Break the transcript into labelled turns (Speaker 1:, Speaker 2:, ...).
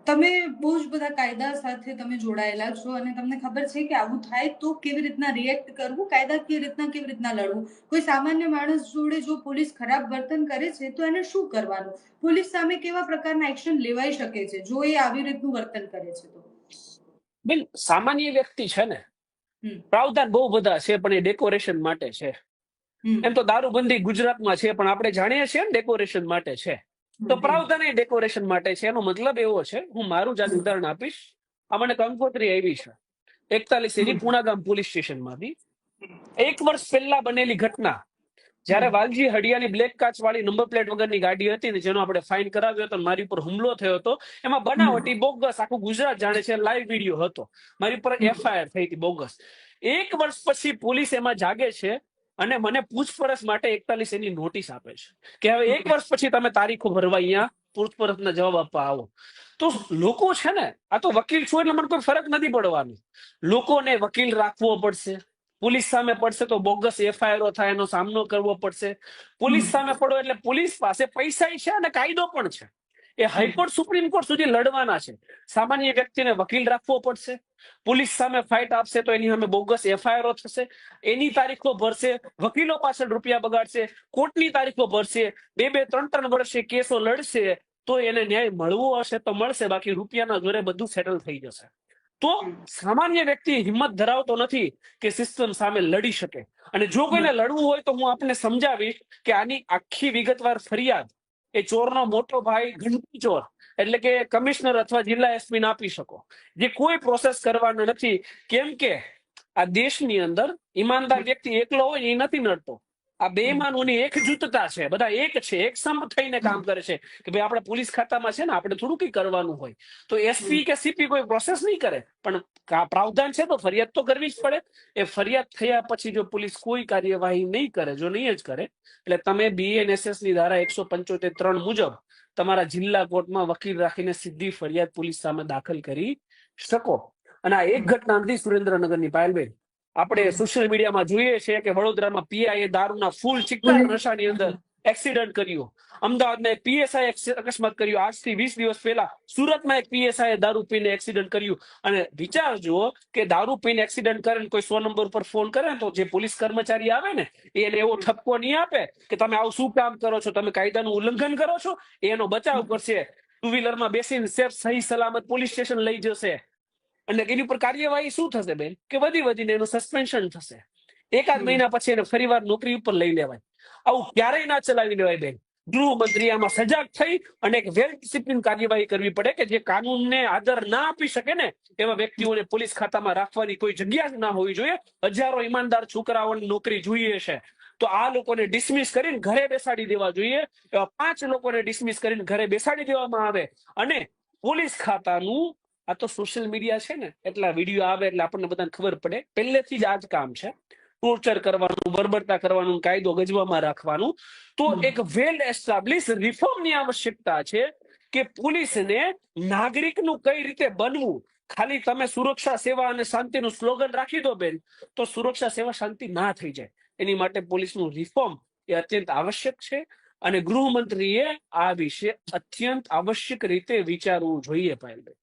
Speaker 1: તમે બહુ જ બધા કાયદા સાથે તમે જોડાયેલા છો અને તમને ખબર છે કે આવું થાય તો કેવી રીતના રિએક્ટ કરવું, કાયદાકીય રીતના કેવી રીતના લડવું. કોઈ સામાન્ય માણસ જોડે જો પોલીસ ખરાબ વર્તન કરે છે તો એને શું કરવાનું, પોલીસ સામે કેવા પ્રકારના એક્શન લેવાઈ શકે છે જો એ આવી રીતનું વર્તન કરે છે તો?
Speaker 2: બેન, સામાન્ય વ્યક્તિ છે ને, પ્રાવધાન બહુ બધા છે પણ એ ડેકોરેશન માટે છે. એમ તો દારૂબંધી ગુજરાતમાં છે પણ આપણે જાણીએ છીએ ને ડેકોરેશન માટે છે. તો પ્રાવધાન એ ડેકોરેશન માટે છે. એનો મતલબ એવો છે, હું મારું જ ઉદાહરણ આપીશ. આ મને કંકોત્રી આવી છે 41 એની પુણાગામ પોલીસ સ્ટેશનમાંથી. 1 વર્ષ પહેલા બનેલી ઘટના, જયારે વાલજી હડિયાની બ્લેક કાચ વાળી નંબર પ્લેટ વગરની ગાડી હતી ને, જેનો આપણે ફાઇન કરાવ્યો હતો, મારી ઉપર હુમલો થયો હતો. એમાં બનાવટી બોગસ, આખું ગુજરાત જાણે છે, લાઈવ વિડીયો હતો. મારી ઉપર એફઆઈઆર થઈ હતી બોગસ. 1 વર્ષ પછી પોલીસ એમાં જાગે છે અને મને પૂછપરછ માટે 41 એની નોટિસ આપે છે કે હવે 1 વર્ષ પછી તમે તારીખો ભરવા અહીંયા પૂછપરછના જવાબ આપવા આવો. તો લોકો છે ને, આ તો વકીલ છું એટલે મને કોઈ ફરક નથી પડવાનો. લોકોને વકીલ રાખવો પડશે, પોલીસ સામે પડશે તો બોગસ એફઆઈઆર થાય, એનો સામનો કરવો પડશે. પોલીસ સામે પડો એટલે પોલીસ પાસે પૈસા છે અને કાયદો પણ છે. એ હાઈકોર્ટ સુપ્રીમ કોર્ટ સુધી લડવાના છે. સામાન્ય વ્યક્તિને વકીલ રાખવો પડશે. પોલીસ સામે ફાઇટ આપશે તો એની સામે બોગસ એફઆઈઆર થશે, એની તારીખો ભરશે, વકીલો પાછળ રૂપિયા બગાડશે, કોર્ટની તારીખો ભરશે, 2-3 વર્ષે કેસો લડશે. તો એને ન્યાય મળવો હશે તો મળશે, બાકી રૂપિયાના જોરે બધું સેટલ થઈ જશે. તો સામાન્ય વ્યક્તિ હિંમત ધરાવતો નથી કે સિસ્ટમ સામે લડી શકે. અને જો કોઈને લડવું હોય તો હું આપને સમજાવીશ કે આની આખી વિગતવાર ફરિયાદ એ ચોરનો મોટો ભાઈ ઘંટી ચોર એટલે કે કમિશનર અથવા જિલ્લા એસપી આપી શકો, જે કોઈ પ્રોસેસ કરવાનો નથી. કેમ કે આ દેશની અંદર ઈમાનદાર વ્યક્તિ એકલો હોય એ નથી નડતો. આ બેઈમાનોની એકજૂથતા છે, બધા એક છે, એક સંપ થઈને કામ કરે છે કે ભાઈ આપણે પોલીસ ખાતામાં છે ને, આપણે થોડું કઈ કરવાનું હોય તો એસપી કે સીપી કોઈ પ્રોસેસ નહીં કરે, પણ પ્રાવધાન છે તો ફરિયાદ તો કરવી જ પડે. એ ફરિયાદ થયા પછી જો પોલીસ કોઈ કાર્યવાહી નહીં કરે, જો નહીં જ કરે, એટલે તમે બીએનએસએસ ની ધારા 175(3) મુજબ તમારા જિલ્લા કોર્ટમાં વકીલ રાખીને સીધી ફરિયાદ પોલીસ સામે દાખલ કરી શકો. અને આ એક ઘટના નથી સુરેન્દ્રનગરની, પાયલબેન. આપણે સોશિયલ મીડિયામાં જોઈએ છીએ કે વડોદરામાં પીઆઈએ દારૂના ફૂલ ચિક્કાર નશાની અંદર એક્સિડન્ટ કર્યો. અમદાવાદમાં એક પીએસઆઈ અકસ્માત કર્યો. આજથી 20 દિવસ પહેલા સુરતમાં એક પીએસઆઈ દારૂ પીને એક્સિડન્ટ કર્યું. અને વિચારજો કે દારૂ પીને એક્સિડન્ટ કરે, કોઈ 100 નંબર પર ફોન કરે ને, તો જે પોલીસ કર્મચારી આવે ને, એને એવો ઠપકો નહીં આપે કે તમે આવું શું કામ કરો છો, તમે કાયદાનું ઉલ્લંઘન કરો છો. એનો બચાવ કરશે, ટુ વ્હીલરમાં બેસીને સેફ સહી સલામત પોલીસ સ્ટેશન લઈ જશે. અને એની ઉપર કાર્યવાહી શું થશે બેન, કે વધીને એનું સસ્પેન્શન થશે. 1 મહિના પછી એને ફરીવાર નોકરી ઉપર લઈ લેવાય. આવું ક્યારેય ના ચલાવી લેવાય બેન. ગૃહમંત્રી આમાં સજાગ થઈ અને એક વેલ ડિસિપ્લિન કાર્યવાહી કરવી પડે કે જે કાનૂનને આદર ના આપી શકે ને, એવા વ્યક્તિઓને પોલીસ ખાતામાં રાખવાની કોઈ જગ્યા જ ના હોવી જોઈએ. હજારો ઈમાનદાર છોકરાઓની નોકરી જોઈએ છે, તો આ લોકોને ડિસમિસ કરીને ઘરે બેસાડી દેવા જોઈએ. એવા 5 લોકોને ડિસમિસ કરીને ઘરે બેસાડી દેવામાં આવે. અને પોલીસ ખાતાનું, આ તો સોશિયલ મીડિયા છે ને, એટલા વિડીયો આવે એટલે આપણને બધાને ખબર પડે. પહેલેથી જ આ જ કામ છે, ટોર્ચર કરવાનું, બર્બરતા કરવાનું, કાયદો ગજવામાં રાખવાનું. તો એક વેલ એસ્ટાબ્લિશ રિફોર્મની આવશ્યકતા છે કે પોલીસને નાગરિકનું કઈ રીતે બનવું. ખાલી તમે સુરક્ષા, સેવા અને શાંતિનું સ્લોગન રાખી દો બેન, તો સુરક્ષા, સેવા, શાંતિ ના થઈ જાય. એની માટે પોલીસનું રિફોર્મ એ અત્યંત આવશ્યક છે. અને ગૃહમંત્રીએ આ વિશે અત્યંત આવશ્યક રીતે વિચારવું જોઈએ. પાયલભાઈ,